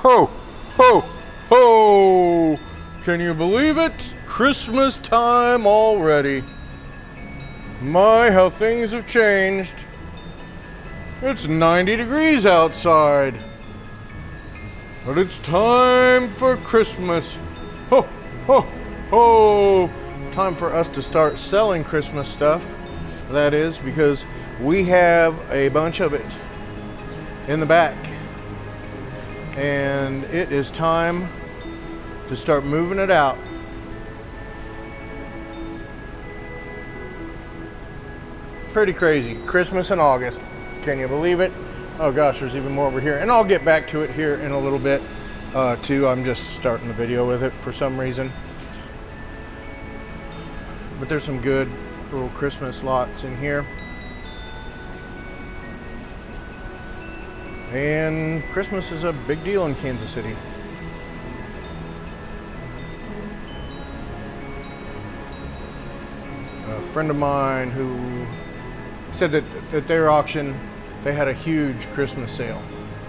Ho, ho, ho! Can you believe it? Christmas time already. My, how things have changed. It's 90 degrees outside. But it's time for Christmas. Ho, ho, ho! Time for us to start selling Christmas stuff. That is because we have a bunch of it in the back. And it is time to start moving it out. Pretty crazy. Christmas in August. Can you believe it? Oh gosh, there's even more over here. And I'll get back to it here in a little bit too. I'm just starting the video with it for some reason. But there's some good little Christmas lots in here. And Christmas is a big deal in Kansas City. A friend of mine who said that at their auction they had a huge Christmas sale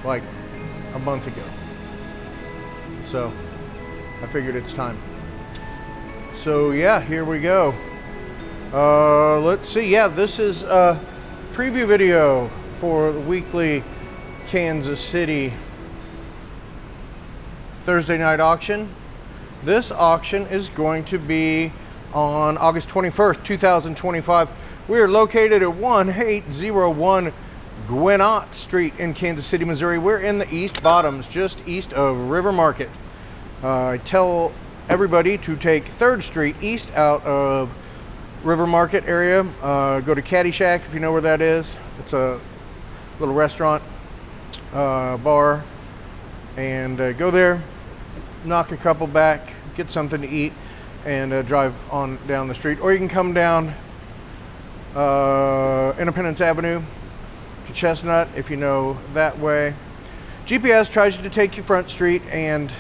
like a month ago. So I figured it's time. So yeah, here we go. Let's see. Yeah, this is a preview video for the weekly Kansas City Thursday night auction. This auction is going to be on August 21st, 2025. We are located at 1801 Gwinnett Street in Kansas City, Missouri. We're in the East Bottoms, just east of River Market. I tell everybody to take 3rd Street east out of River Market area. Go to Caddy Shack if you know where that is. It's a little restaurant, bar, and go there, knock a couple back, get something to eat, and drive on down the street. Or you can come down Independence Avenue to Chestnut if you know that way. GPS tries to take you Front Street, and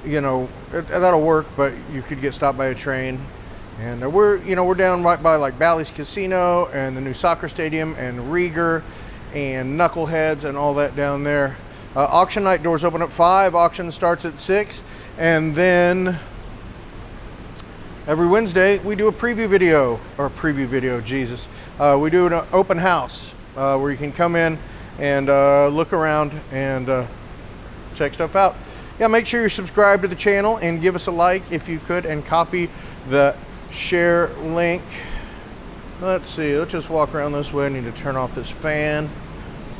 you know that'll work, but you could get stopped by a train. And we're down right by like Bally's Casino and the new soccer stadium and Rieger and Knuckleheads and all that down there. Auction night doors open at 5. Auction starts at 6, and then every Wednesday we do a preview video. Jesus, we do an open house where you can come in and look around and check stuff out. Yeah, make sure you're subscribed to the channel and give us a like if you could, and copy the share link. Let's see, let's just walk around this way. I need to turn off this fan.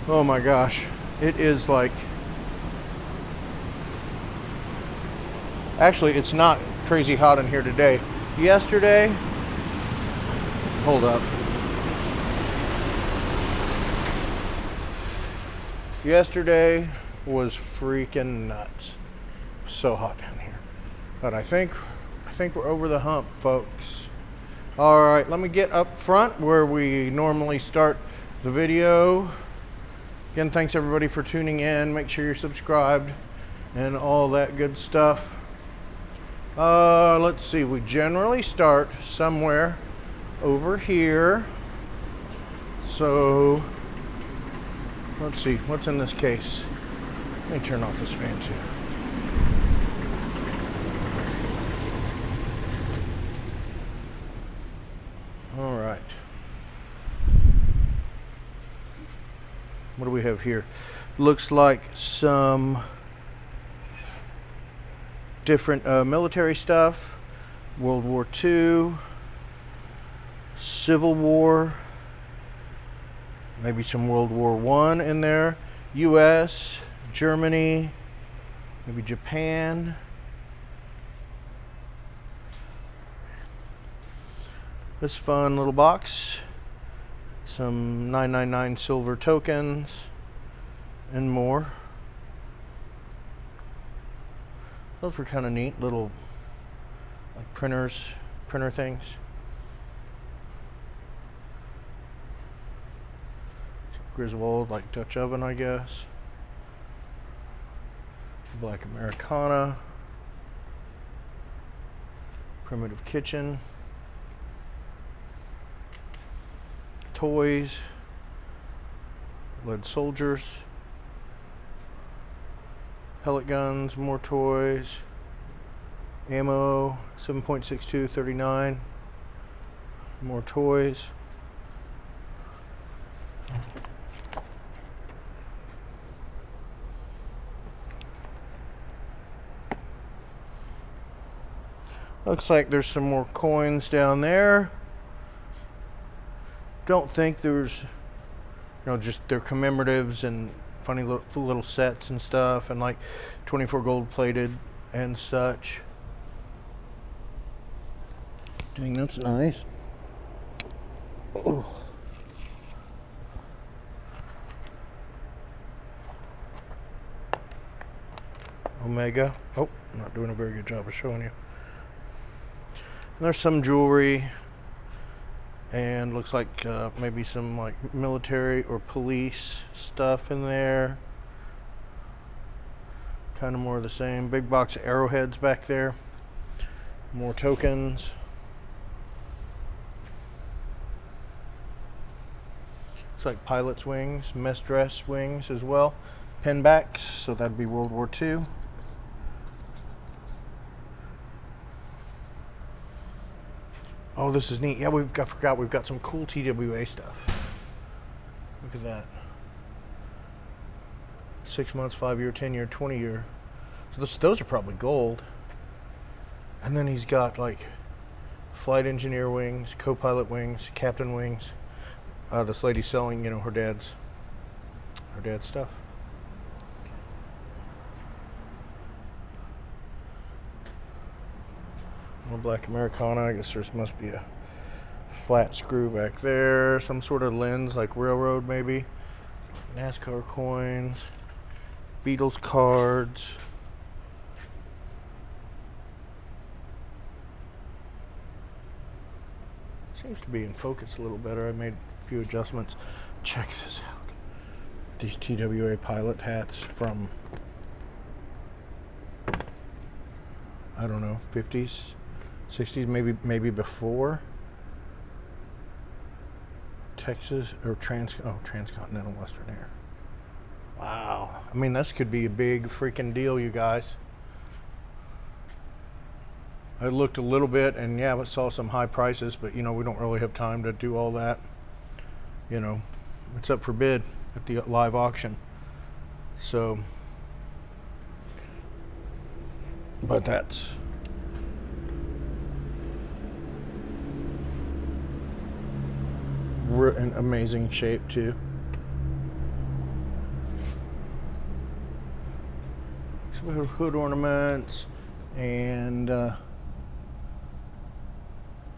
Oh my gosh, it is like, actually it's not crazy hot in here today. Yesterday, hold up. Yesterday was freaking nuts. So hot down here. But I think we're over the hump, folks. All right, let me get up front where we normally start the video. Again, thanks everybody for tuning in. Make sure you're subscribed and all that good stuff. Let's see, we generally start somewhere over here. So let's see, what's in this case? Let me turn off this fan too. All right. What do we have here? Looks like some different military stuff. World War II, Civil War, maybe some World War I in there. US, Germany, maybe Japan. This fun little box, some 999 silver tokens and more. Those were kind of neat little like printer things. Some Griswold like Dutch oven, I guess. Black Americana, primitive kitchen. Toys, lead soldiers, pellet guns, more toys, ammo, 7.62, 39, more toys. Looks like there's some more coins down there. Don't think there's, just their commemoratives and funny little sets and stuff, and like 24 gold plated and such. Dang, that's nice. Oh. Omega. Oh, I'm not doing a very good job of showing you. And there's some jewelry, and looks like maybe some like military or police stuff in there. Kind of more of the same. Big box of arrowheads back there. More tokens. It's like pilot's wings, mess dress wings as well. Pinbacks, so that'd be World War II. Oh, this is neat. Yeah, I forgot we've got some cool TWA stuff. Look at that. 6 months, 5 year, 10 year, 20 year. So those are probably gold. And then he's got like flight engineer wings, co-pilot wings, captain wings. This lady's selling, her dad's stuff. More black Americana. I guess there must be a flat screw back there. Some sort of lens, like railroad maybe. NASCAR coins. Beatles cards. Seems to be in focus a little better. I made a few adjustments. Check this out. These TWA pilot hats from, I don't know, 50s, 60s, maybe before. Texas or Transcontinental Western Air. Wow. I mean, this could be a big freaking deal, you guys. I looked a little bit, and yeah, I saw some high prices, but we don't really have time to do all that. It's up for bid at the live auction. So, but that's in amazing shape too. Some hood ornaments and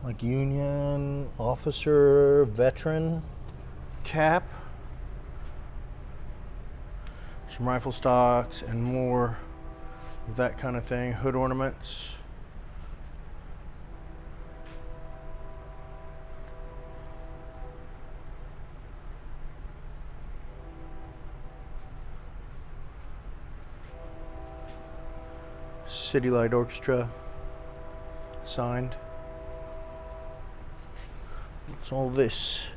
like Union officer, veteran cap. Some rifle stocks and more of that kind of thing. Hood ornaments. City Light Orchestra signed. What's all this?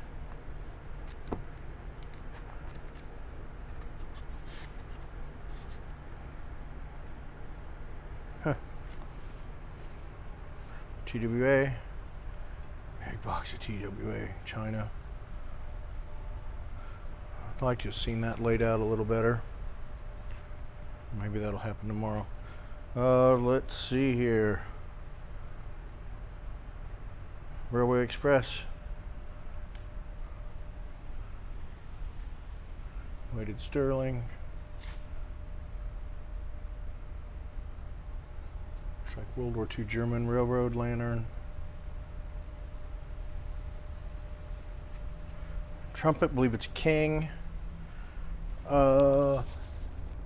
Huh. TWA. Big box of TWA, China. I'd like to have seen that laid out a little better. Maybe that'll happen tomorrow. Let's see here. Railway Express. Weighted sterling. Looks like World War II German railroad lantern. Trumpet, believe it's King.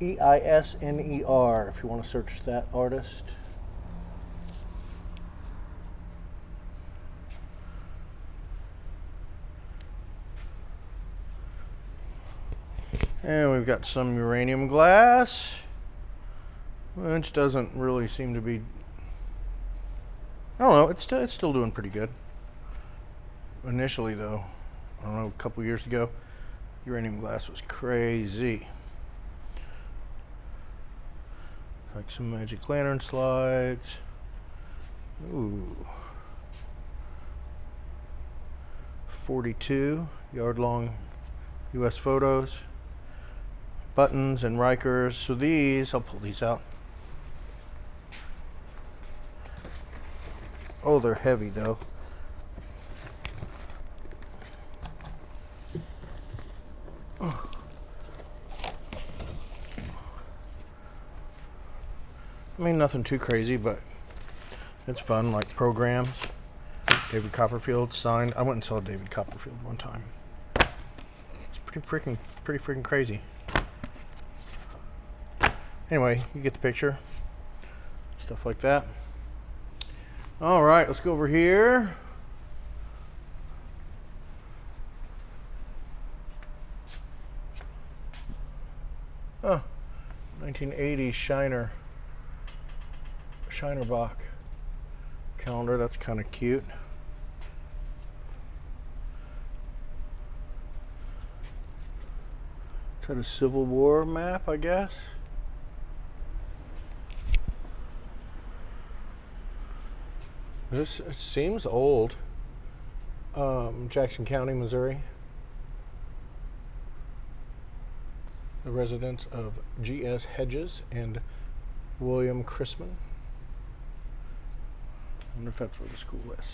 EISNER, if you want to search that artist. And we've got some uranium glass, which doesn't really seem to be, I don't know, it's still doing pretty good. Initially though, I don't know, a couple years ago, uranium glass was crazy. Like some magic lantern slides. Ooh. 42 yard long US photos. Buttons and Rikers. So these, I'll pull these out. Oh, they're heavy though. I mean, nothing too crazy, but it's fun, like programs. David Copperfield signed. I went and saw David Copperfield one time. It's pretty freaking crazy. Anyway, you get the picture. Stuff like that. All right, let's go over here. Oh, 1980 Shiner Bach calendar. That's kind of cute. Is that a Civil War map, I guess? This, it seems old. Jackson County, Missouri. The residence of G.S. Hedges and William Chrisman. I wonder if that's where the school is.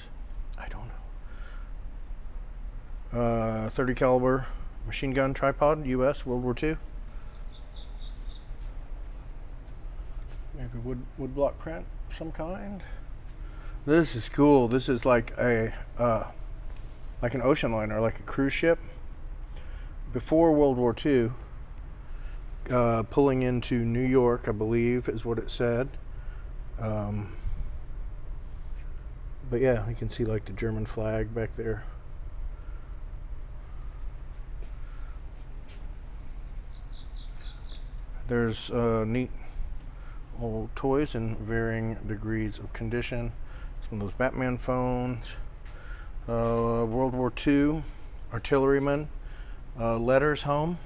I don't know. 30 caliber machine gun tripod, U.S., World War II. Maybe wood block print of some kind. This is cool. This is like a like an ocean liner, like a cruise ship. Before World War II, pulling into New York, I believe, is what it said. But yeah, you can see like the German flag back there. There's neat old toys in varying degrees of condition. Some of those Batman phones. World War II artilleryman. Letters home.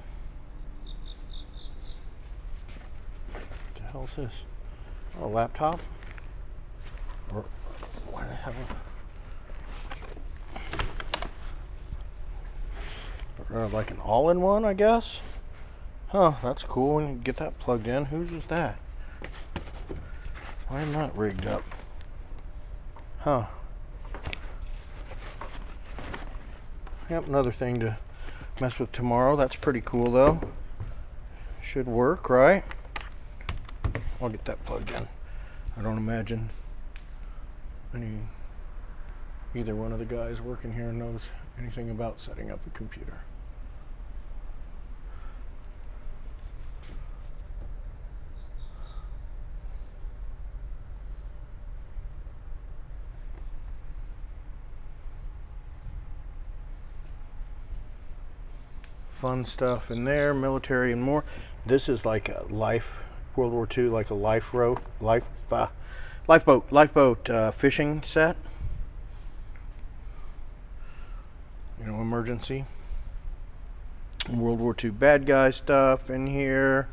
What the hell is this? Oh, a laptop? Or what the hell? Like an all-in-one, I guess? Huh, that's cool when you get that plugged in. Whose was that? Why am I not rigged up? Huh. Yep, another thing to mess with tomorrow. That's pretty cool though. Should work, right? I'll get that plugged in. I don't imagine either one of the guys working here knows anything about setting up a computer. Fun stuff in there, military and more. This is like a World War II, like a lifeboat fishing set. You know, emergency. World War II bad guy stuff in here.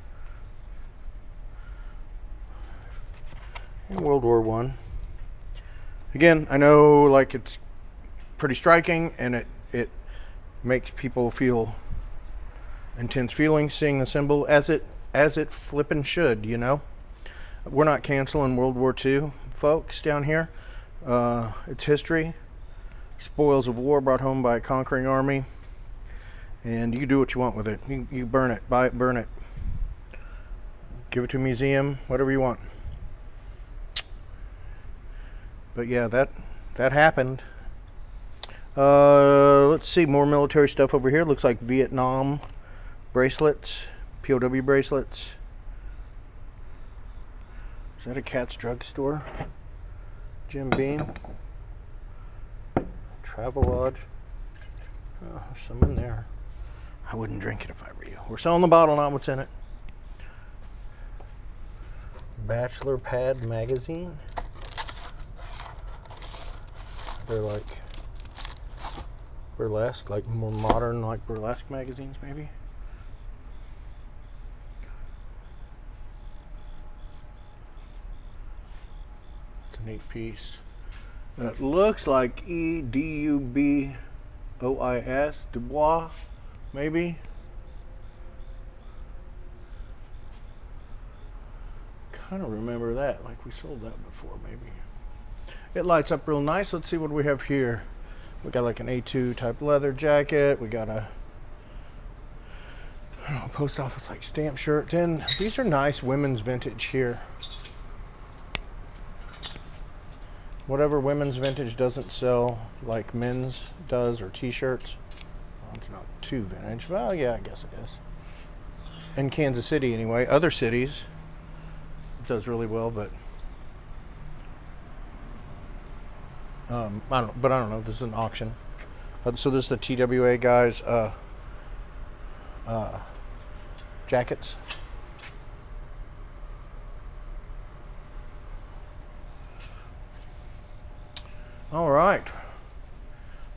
And World War I. Again, I know like it's pretty striking and it makes people feel intense feelings seeing the symbol as it flippin' should, you know. We're not canceling World War II, folks, down here. It's history. Spoils of war brought home by a conquering army. And you do what you want with it. You burn it, buy it, burn it. Give it to a museum, whatever you want. But yeah, that happened. Let's see, more military stuff over here. Looks like Vietnam bracelets, POW bracelets. Is that a Cat's drugstore? Jim Beam. Travelodge. Oh, there's some in there. I wouldn't drink it if I were you. We're selling the bottle, not what's in it. Bachelor Pad magazine. They're like burlesque, like more modern, like burlesque magazines, maybe. neat piece. That looks like EDUBOIS, Dubois, maybe. Kind of remember that, like we sold that before, maybe. It lights up real nice. Let's see what we have here. We got like an A2 type leather jacket. We got a, I don't know, post office like stamp shirt. Then these are nice women's vintage here. Whatever women's vintage doesn't sell like men's does, or t-shirts. Well, it's not too vintage. Well, yeah, I guess it is. In Kansas City anyway. Other cities it does really well, but I don't know. This is an auction. So this is the TWA guys jackets. All right.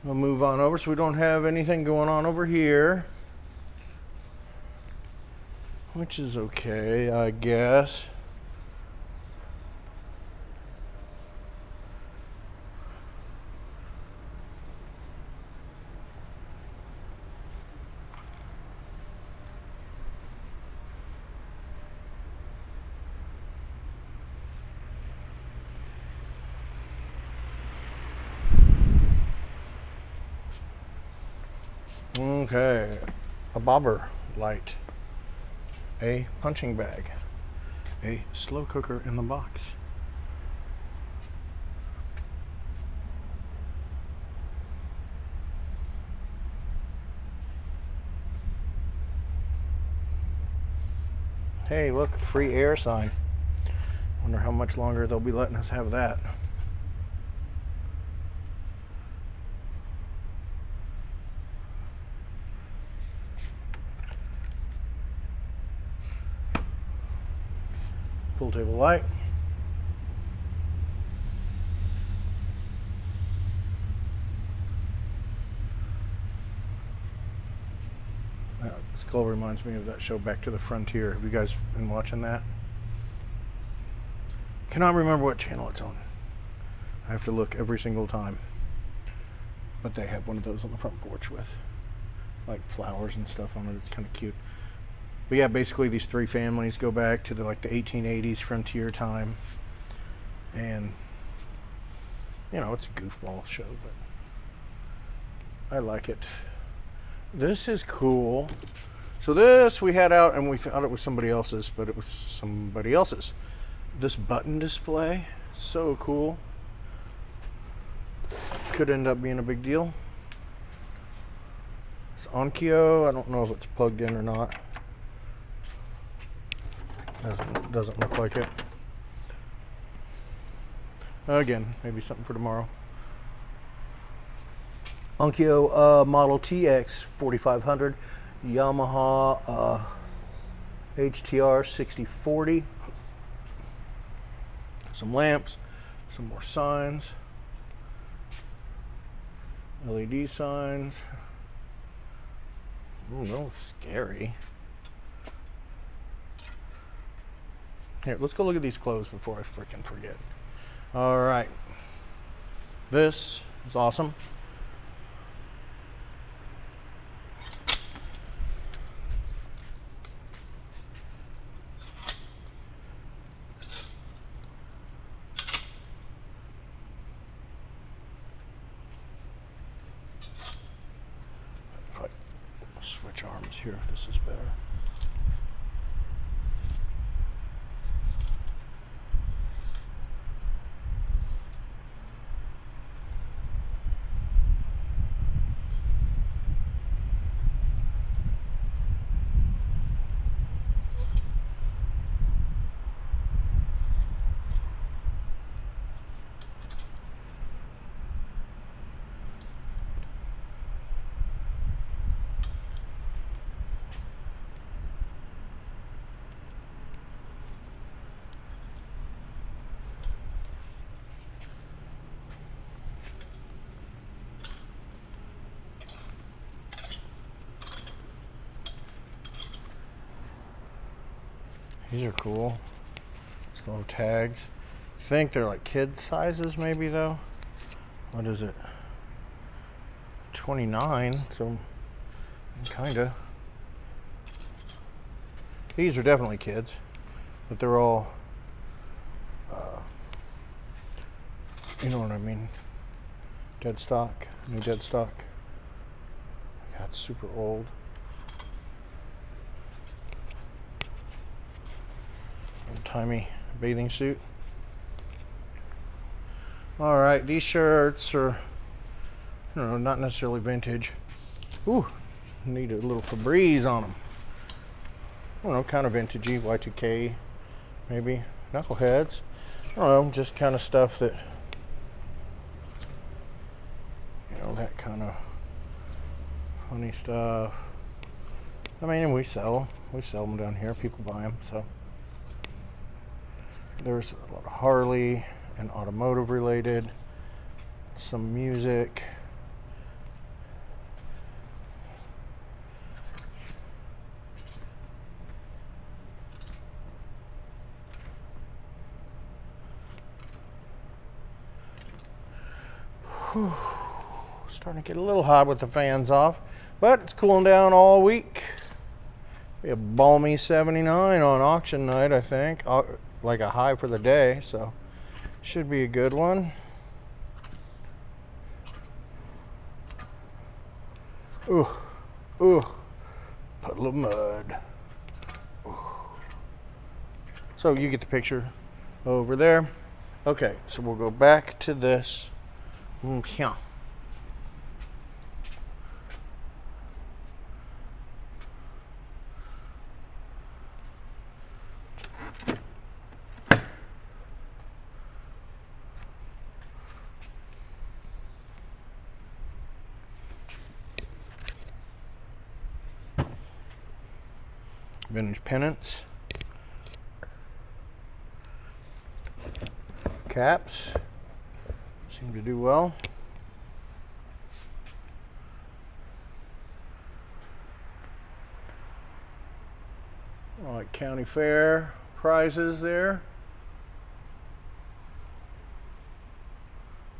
We'll move on over so we don't have anything going on over here, which is okay, I guess. Okay, a bobber light, a punching bag, a slow cooker in the box. Hey, look, a free air sign. Wonder how much longer they'll be letting us have that. Pool table light. This color reminds me of that show Back to the Frontier. Have you guys been watching that? Cannot remember what channel it's on. I have to look every single time. But they have one of those on the front porch with like flowers and stuff on it. It's kind of cute. But yeah, basically these three families go back to the 1880s frontier time, and you know, it's a goofball show, but I like it. This is cool. So this we had out and we thought it was somebody else's, but it was somebody else's. This button display, so cool. Could end up being a big deal. It's Onkyo. I don't know if it's plugged in or not. Doesn't look like it. Again, maybe something for tomorrow. Onkyo Model TX 4500, Yamaha HTR 6040. Some lamps, some more signs, LED signs. Oh, no, scary. Here, let's go look at these clothes before I freaking forget. All right. This is awesome. If I switch arms here, if this is better. These are cool. Just little tags. think they're like kid sizes maybe though. What is it? 29, so kinda. These are definitely kids, but they're all, you know what I mean, dead stock, new dead stock. Yeah, it's super old. Old-timey bathing suit. All right, these shirts are, you know, not necessarily vintage. Ooh, need a little Febreze on them. I don't know, kind of vintagey, Y2K, maybe. Knuckleheads. I don't know, just kind of stuff that, you know, that kind of funny stuff. I mean, we sell them down here. People buy them, so. There's a lot of Harley and automotive related, some music. Whew. Starting to get a little hot with the fans off, but it's cooling down all week. Be a balmy 79 on auction night, I think. Like a high for the day, so should be a good one. Ooh, ooh, puddle of mud. Ooh. So you get the picture over there. Okay, so we'll go back to this. Yeah. Vintage pennants. Caps. Seem to do well. Like county fair prizes there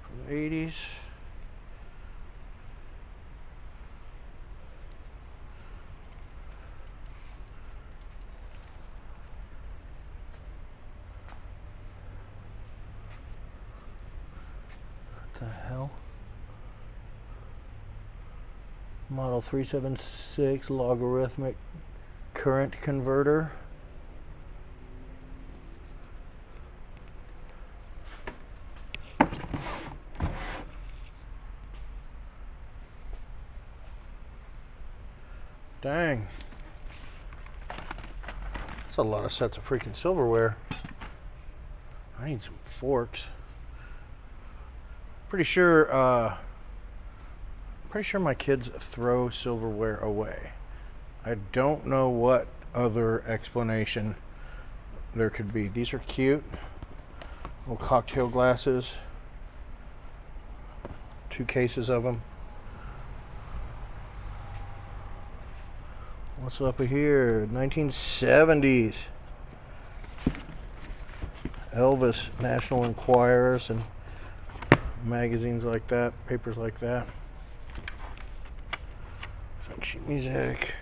from the 80s. What the hell? Model 376 logarithmic current converter. Dang. That's a lot of sets of freaking silverware. I need some forks. Pretty sure my kids throw silverware away. I don't know what other explanation there could be. These are cute. Little cocktail glasses. 2 cases of them. What's up here? 1970s. Elvis National Enquirers and magazines like that, papers like that. Some sheet music.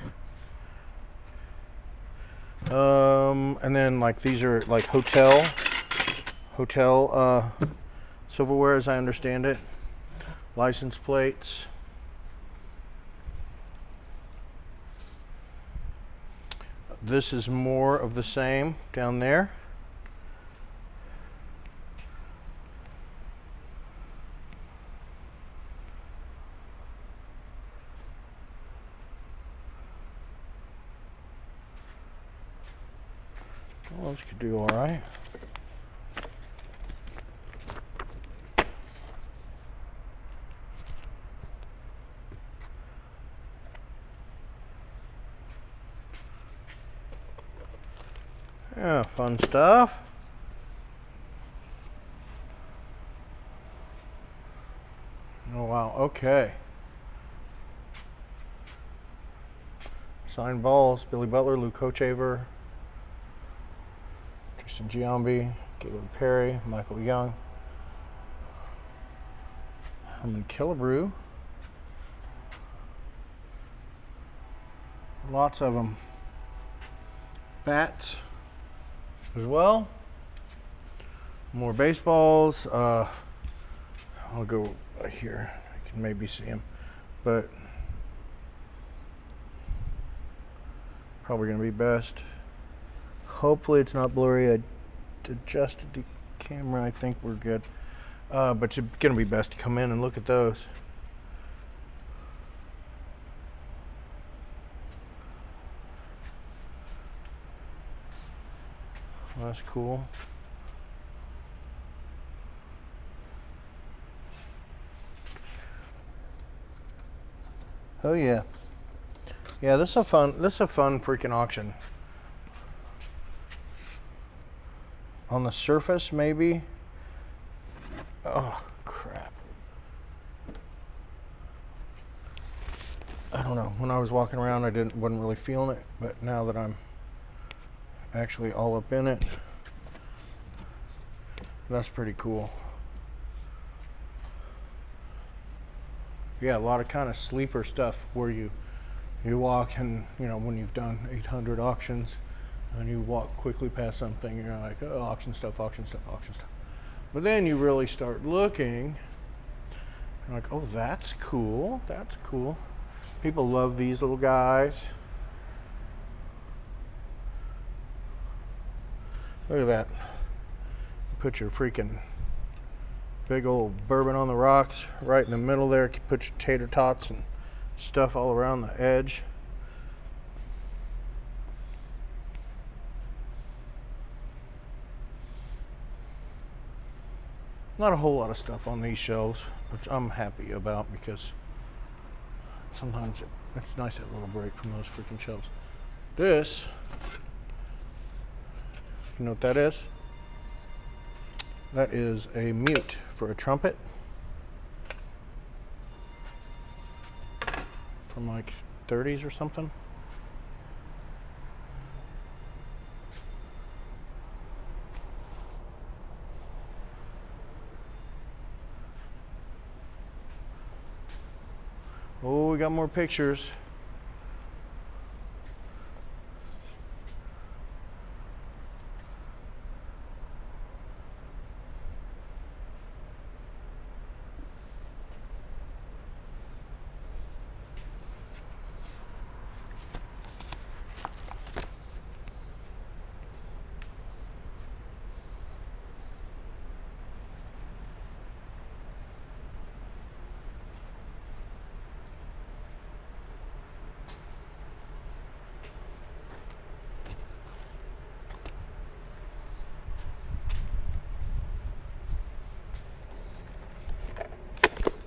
And then like these are like hotel silverware as I understand it. License plates. This is more of the same down there. Well, this could do all right. Yeah, fun stuff. Oh wow, okay. Signed balls, Billy Butler, Lou Kochaver, Tristan Giambi, Gaylord Perry, Michael Young, Herman Killebrew. Lots of them. Bats as well. More baseballs. I'll go right here. I can maybe see them, but probably gonna be best. Hopefully it's not blurry. I adjusted the camera. I think we're good. But it's gonna be best to come in and look at those. That's cool. Oh yeah. Yeah, this is a fun freaking auction. On the surface, maybe. Oh crap. I don't know. When I was walking around, I wasn't really feeling it, but now that I'm actually all up in it, that's pretty cool. Yeah, a lot of kind of sleeper stuff where you walk and, you know, when you've done 800 auctions and you walk quickly past something, you're like, oh, auction stuff, auction stuff, auction stuff. But then you really start looking, you're like, oh, that's cool, that's cool. People love these little guys. Look at that. Put your freaking big old bourbon on the rocks right in the middle there. You put your tater tots and stuff all around the edge. Not a whole lot of stuff on these shelves, which I'm happy about because sometimes it's nice to have a little break from those freaking shelves. This, you know what that is? That is a mute for a trumpet from like 30s or something. Oh, we got more pictures.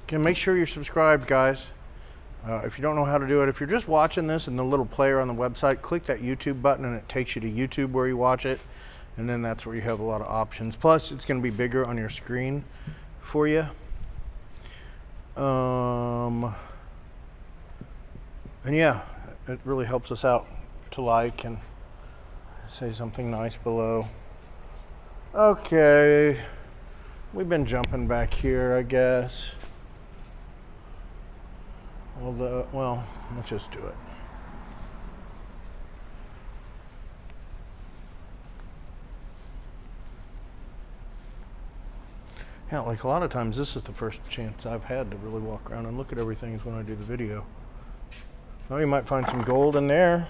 Okay, make sure you're subscribed, guys. If you don't know how to do it, if you're just watching this in the little player on the website, click that YouTube button and it takes you to YouTube where you watch it. And then that's where you have a lot of options. Plus, it's going to be bigger on your screen for you. And yeah, it really helps us out to like and say something nice below. Okay, we've been jumping back here, I guess. Although, well, let's just do it. Yeah, like a lot of times this is the first chance I've had to really walk around and look at everything is when I do the video. Oh, you might find some gold in there.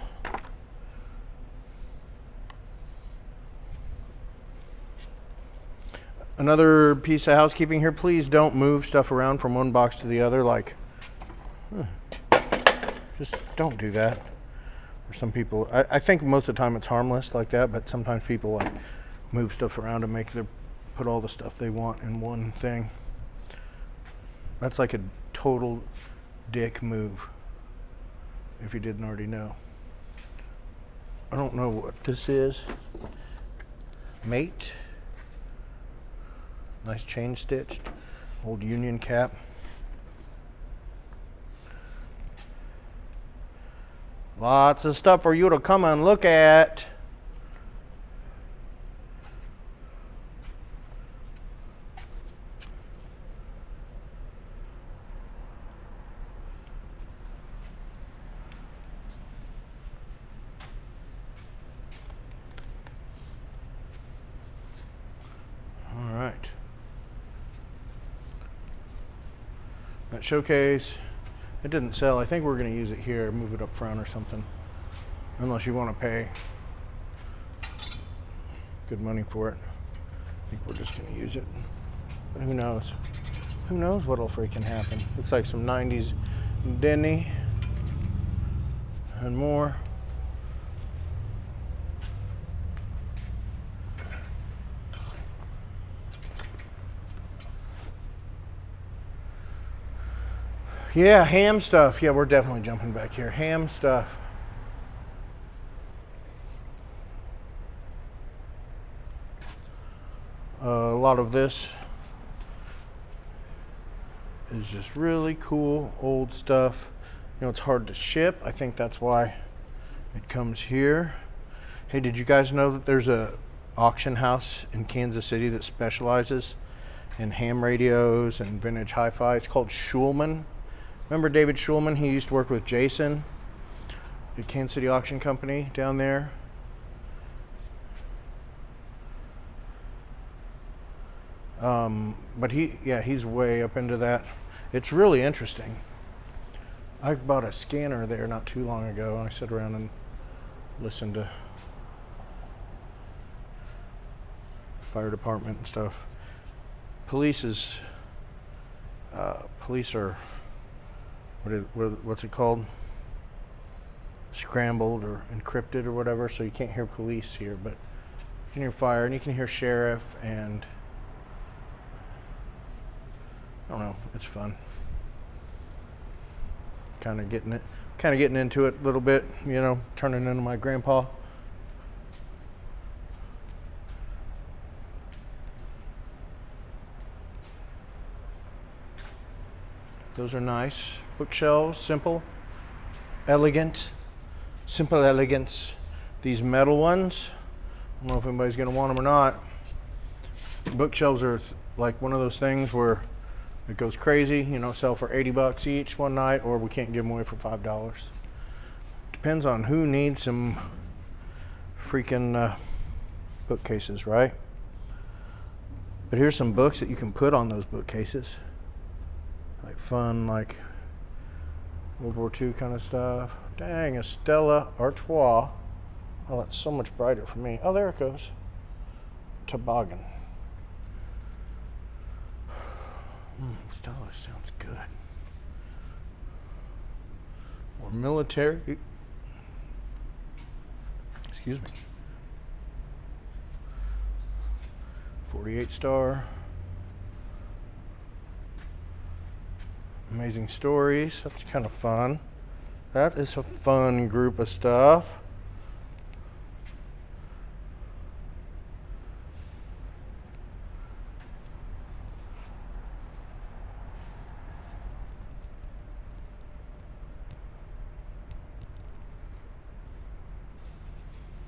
Another piece of housekeeping here, please don't move stuff around from one box to the other, like, just don't do that. Or some people, I think most of the time it's harmless like that, but sometimes people like move stuff around and put all the stuff they want in one thing. That's like a total dick move, if you didn't already know. I don't know what this is. Mate. Nice chain stitched. Old Union cap. Lots of stuff for you to come and look at. That showcase, it didn't sell. I think we're going to use it here, move it up front or something. Unless you want to pay good money for it. I think we're just going to use it. But who knows? Who knows what'll freaking happen? Looks like some 90s Denny and more. Yeah, ham stuff. Yeah, we're definitely jumping back here. Ham stuff. A lot of this is just really cool old stuff. You know, it's hard to ship. I think that's why it comes here. Hey, did you guys know that there's a auction house in Kansas City that specializes in ham radios and vintage hi-fi? It's called Schulman. Remember David Schulman? He used to work with Jason at Kansas City Auction Company down there. But he's way up into that. It's really interesting. I bought a scanner there not too long ago, and I sat around and listened to fire department and stuff. Police are what's it called? Scrambled or encrypted or whatever, so you can't hear police here, but you can hear fire and you can hear sheriff, and I don't know, it's fun. Kind of getting into it a little bit, you know, turning into my grandpa. Those are nice. Bookshelves, simple, elegant, simple elegance. These metal ones, I don't know if anybody's gonna want them or not. Bookshelves are like one of those things where it goes crazy, you know, sell for 80 bucks each one night, or we can't give them away for $5. Depends on who needs some freaking bookcases, right? But here's some books that you can put on those bookcases. Like fun, like World War II kind of stuff. Dang, a Stella Artois. Oh, that's so much brighter for me. Oh, there it goes. Toboggan. Stella sounds good. More military. Excuse me. 48 star. Amazing stories. That's kind of fun. That is a fun group of stuff.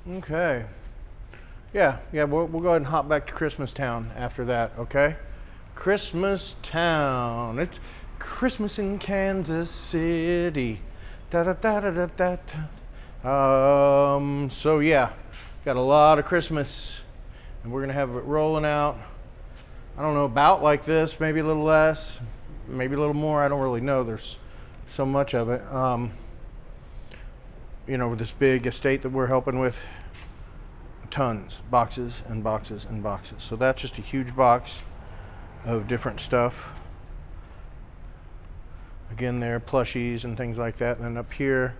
Okay. Yeah, we'll go ahead and hop back to Christmas Town after that, okay? Christmas Town. It's Christmas in Kansas City. Da da da da da da. So yeah, got a lot of Christmas, and we're gonna have it rolling out. I don't know, about like this, maybe a little less, maybe a little more. I don't really know. There's so much of it. You know, with this big estate that we're helping with, tons, boxes and boxes and boxes. So that's just a huge box of different stuff. Again, there, plushies and things like that. And then up here,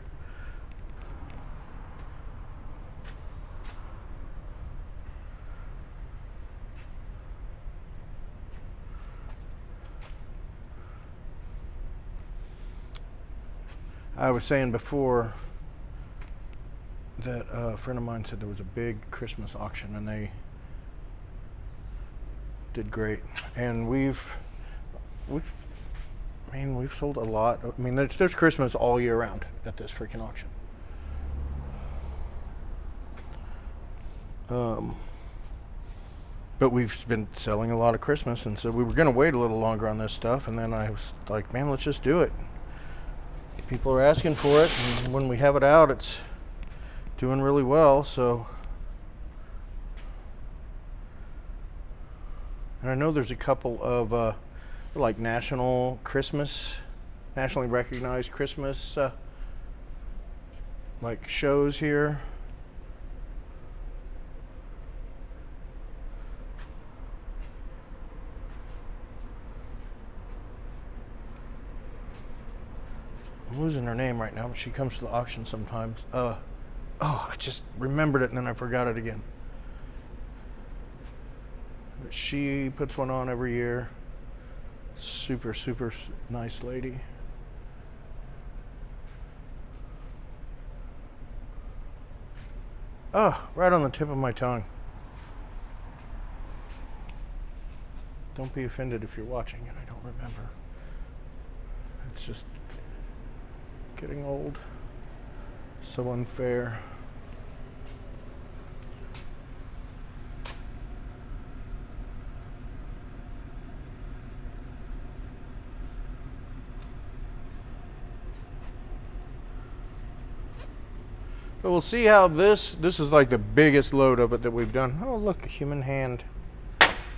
I was saying before that a friend of mine said there was a big Christmas auction and they did great. And we've sold a lot. I mean, there's Christmas all year round at this freaking auction. But we've been selling a lot of Christmas, and so we were going to wait a little longer on this stuff, and then I was like, man, let's just do it. People are asking for it, and when we have it out, it's doing really well. So, and I know there's a couple of like national Christmas nationally recognized Christmas like shows here. I'm losing her name right now, but she comes to the auction sometimes. Oh, I just remembered it and then I forgot it again. But she puts one on every year. Super, super nice lady. Oh, right on the tip of my tongue. Don't be offended if you're watching and I don't remember. It's just getting old. So unfair. But we'll see how this is like the biggest load of it that we've done. Oh, look, a human hand.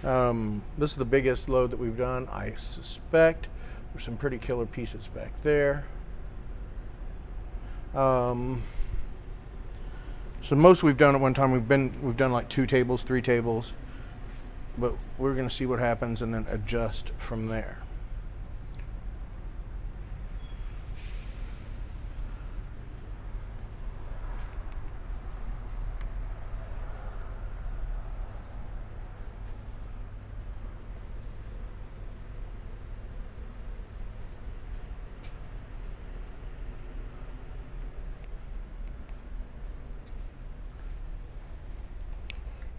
This is the biggest load that we've done. I suspect there's some pretty killer pieces back there. So most we've done at one time, we've done like 2 tables, 3 tables, but we're going to see what happens and then adjust from there.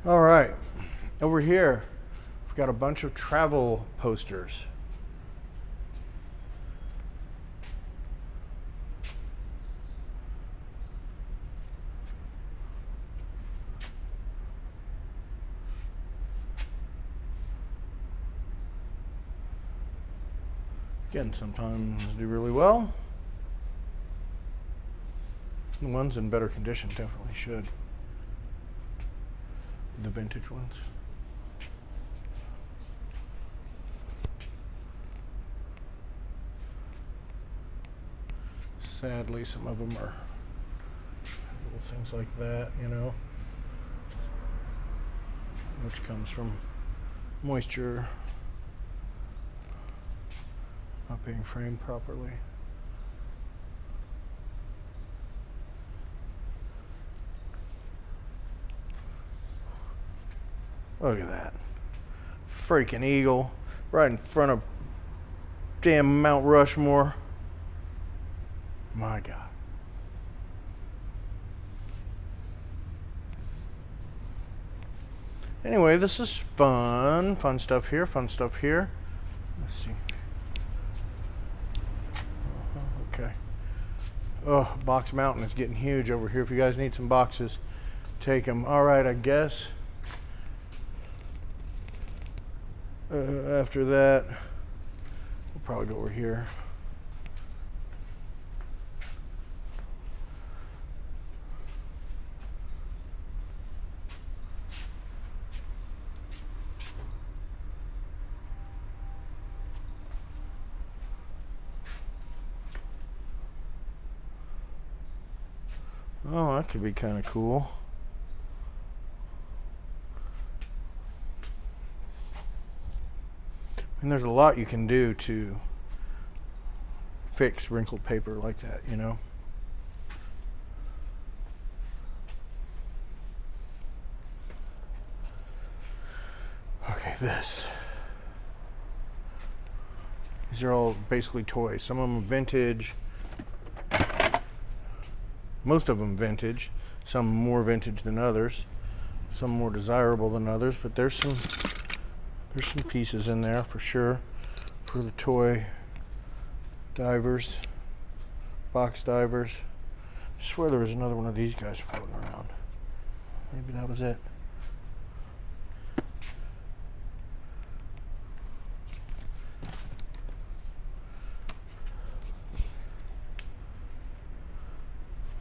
All right, over here, we've got a bunch of travel posters. Again, sometimes do really well. The ones in better condition definitely should. The vintage ones. Sadly, some of them are little things like that, you know, which comes from moisture, not being framed properly. Look at that. Freaking eagle right in front of damn Mount Rushmore. My God. Anyway, this is fun. Fun stuff here, fun stuff here. Let's see. Okay. Oh, Box Mountain is getting huge over here. If you guys need some boxes, take them. All right, I guess. After that, we'll probably go over here. Oh, that could be kind of cool. And there's a lot you can do to fix wrinkled paper like that, you know. Okay, this. These are all basically toys. Some of them vintage. Most of them vintage. Some more vintage than others. Some more desirable than others. But there's some pieces in there for sure for the toy divers, box divers. I swear there was another one of these guys floating around. Maybe that was it.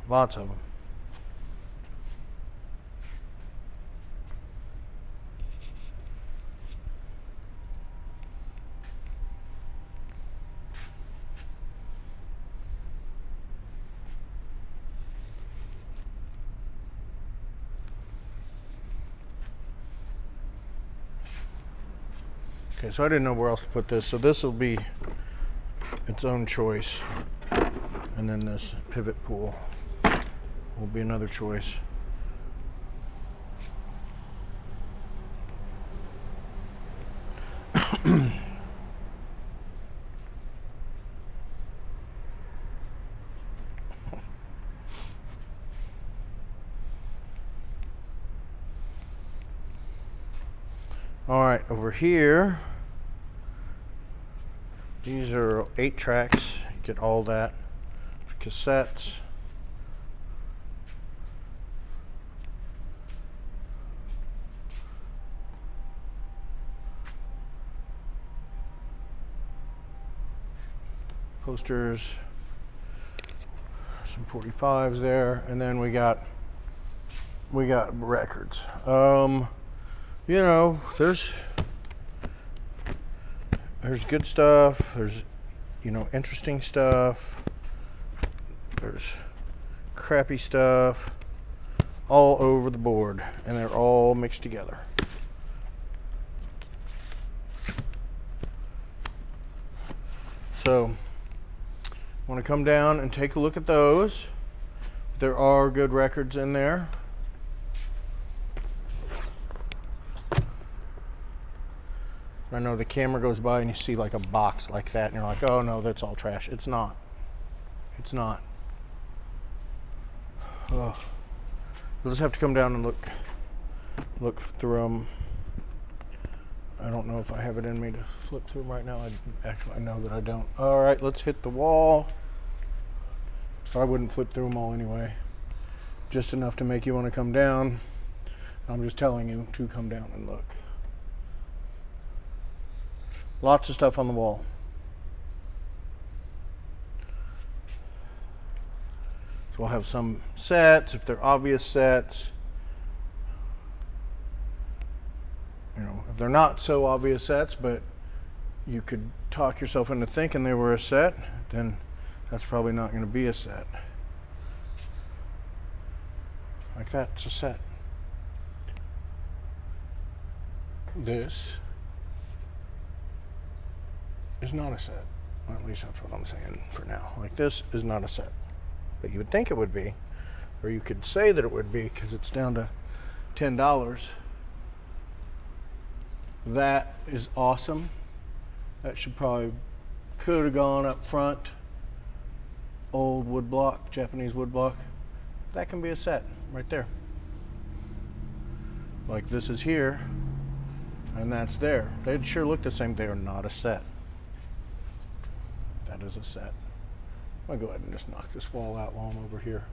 Lots of them. Okay, so I didn't know where else to put this, so this will be its own choice. And then this pivot pool will be another choice. All right, over here, these are 8 tracks. You get all that. Cassettes. Posters. Some 45s there, and then we got records. You know, there's good stuff, there's, you know, interesting stuff, there's crappy stuff all over the board, and they're all mixed together. So I want to come down and take a look at those. There are good records in there. I know the camera goes by and you see like a box like that and you're like, oh no, that's all trash. It's not. It's not. Oh. You'll just have to come down and look through them. I don't know if I have it in me to flip through them right now. I know that I don't. All right, let's hit the wall. I wouldn't flip through them all anyway. Just enough to make you want to come down. I'm just telling you to come down and look. Lots of stuff on the wall. So we'll have some sets, if they're obvious sets. You know, if they're not so obvious sets, but you could talk yourself into thinking they were a set, then that's probably not going to be a set. Like that's a set. This is not a set. Well, at least that's what I'm saying for now. Like this is not a set. But you would think it would be, or you could say that it would be because it's down to $10. That is awesome. That could have gone up front. Old wood block, Japanese wood block. That can be a set right there. Like this is here, and that's there. They'd sure look the same. They are not a set. That is a set. I'm gonna go ahead and just knock this wall out while I'm over here.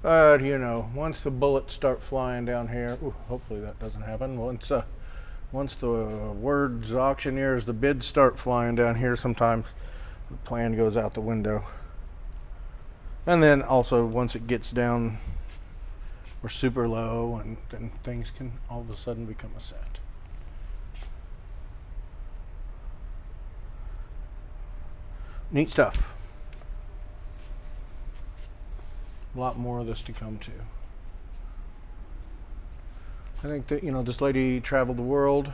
But you know, once the bullets start flying down here, ooh, hopefully that doesn't happen. Once the words auctioneers, the bids start flying down here, sometimes the plan goes out the window. And then also once it gets down, we're super low, and then things can all of a sudden become a set. Neat stuff. A lot more of this to come to. I think that, you know, this lady traveled the world.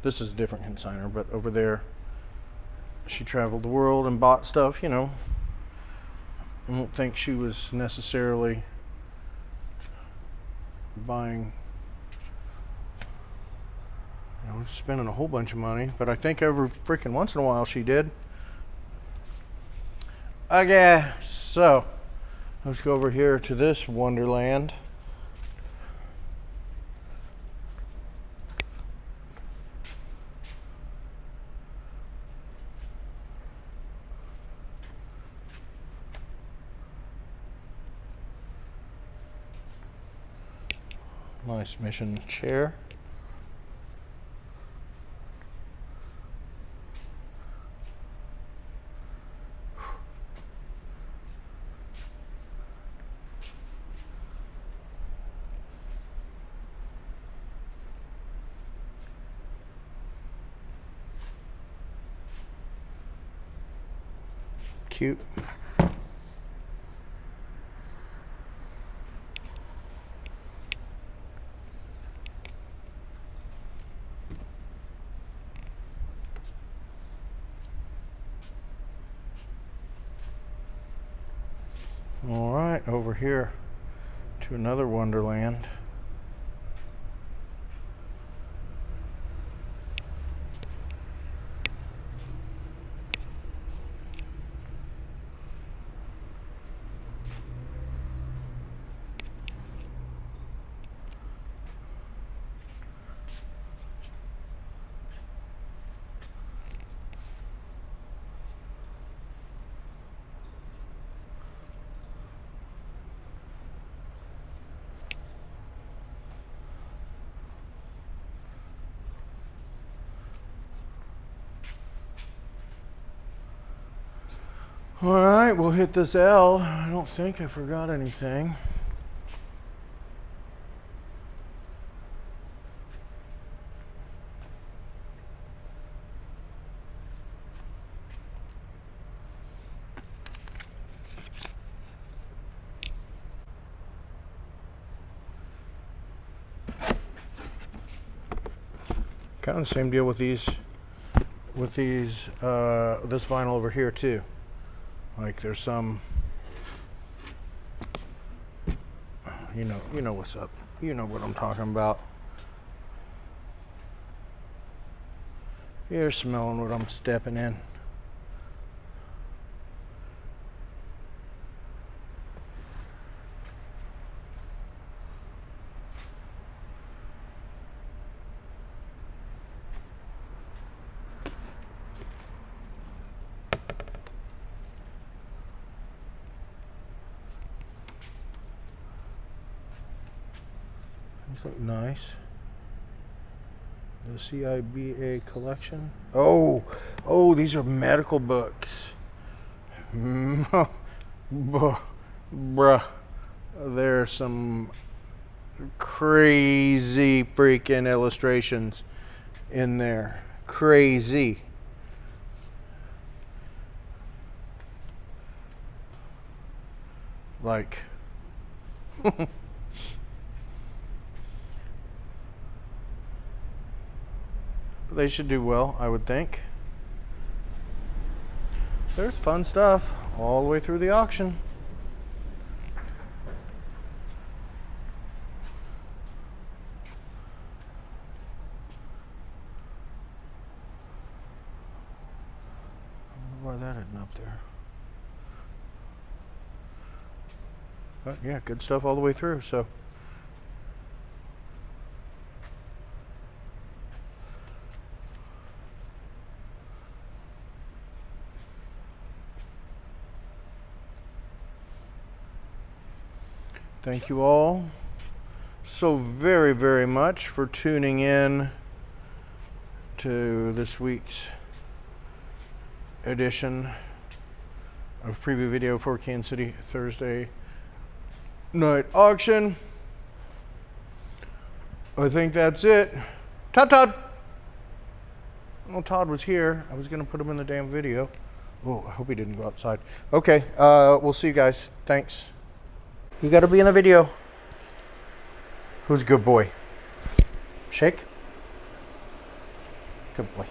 This is a different consignor, but over there, she traveled the world and bought stuff, you know. I don't think she was necessarily buying, you know, spending a whole bunch of money, but I think every freaking once in a while she did. Okay, so let's go over here to this wonderland. Nice mission chair. Cute. All right, over here to another wonderland. All right, we'll hit this L. I don't think I forgot anything. Kind of the same deal with these, this vinyl over here too. Like there's some, you know what's up. You know what I'm talking about. You're smelling what I'm stepping in. These look nice. The CIBA collection. Oh, these are medical books. Bruh. There's some crazy freaking illustrations in there. Crazy. Like. But they should do well, I would think. There's fun stuff all the way through the auction. I wonder why that isn't up there. But yeah, good stuff all the way through, so. Thank you all so very, very much for tuning in to this week's edition of preview video for Kansas City Thursday night auction. I think that's it. Todd. Oh, Todd was here. I was going to put him in the damn video. Oh, I hope he didn't go outside. Okay, we'll see you guys. Thanks. You got to be in the video. Who's a good boy? Shake? Good boy.